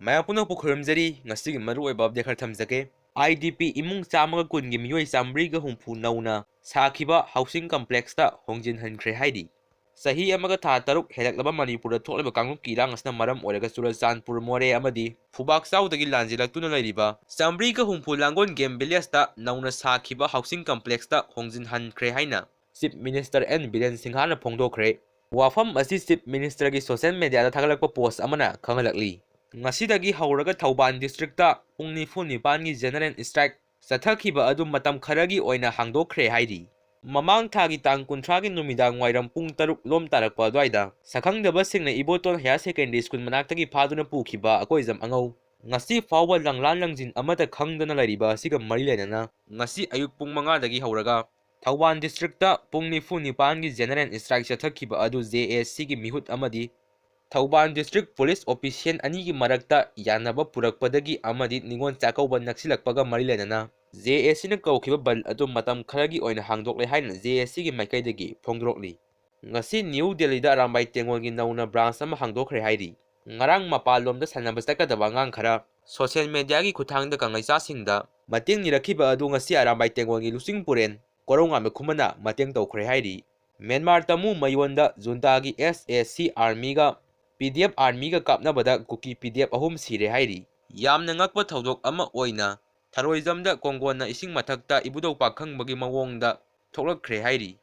Maya puno po khurumjari ngasi gi maru oiba update khar thamjake. IDP imung chamaga kun gi miyoi chamri ga humpu nauna sakhiba housing complex ta hongjin hankhre haidi. Sahi amaga tha taruk helaklaba Manipur da thokleba kanguk kirang asna maram oraga Churachandpur more amadi Phubak Saudagi lanjilaktuna lairiba chamri ga humpu langon game village ta nauna sakhiba housing complex ta hongjin hankhre haina Chief Minister N Biren Singha na phongdokhre. Wafam asi Chief Minister gi social media da thagalakpa post amana khangalakli. Ngasidagi hauraga Thauban district ta pung 24 gi general strike sathakhiba adu matam kharagi oina hangdokhre haidi. Mamang thagi tang 30 gi numidang wairam pung 3 lom tarakpa adwaida sakhangdaba singna Iboton Higher Secondary School manaktagi phaduna pukhiba akoizam angau. Ngasi fawba langlan langjin amata khangdana lariba siga mari lenana ngasi ayuk pung 5 dagi hauraga Thauban district ta pung 24 gi general strike sathakhiba adu JSC gi mihut amadi Thauban District Police Official anigi marakta yanaba purakpadagi amadi ningon chakauba naksilakpaga mari lenana JSC na kaukiba bal adu matam kharagi oina hangdokle haina JSC gi maikaidagi phongdrokli. Ngasi New Delhi da Rambai Tengol gi nauna branch ama hangdokre hairi. Ngarang mapalomda sanaba sakadaba ngang khara social media gi khuthangda kanglaisa singda mateng nirakhiba adu ngasi Rambai Tengol gi Lusingpuren koronga me khumana mateng tawkhre hairi. Myanmar Tamu Mawongda junta gi SAC Army ga PDF Army ga Kapnabada Kuki PDF ahum Sire hairi. Yamna Ngkpa Thoudok ama oina Tharoizamda Kongona ising mathakta Ebudhou Pakhangbagi Mawongda Thoklakhre hairi.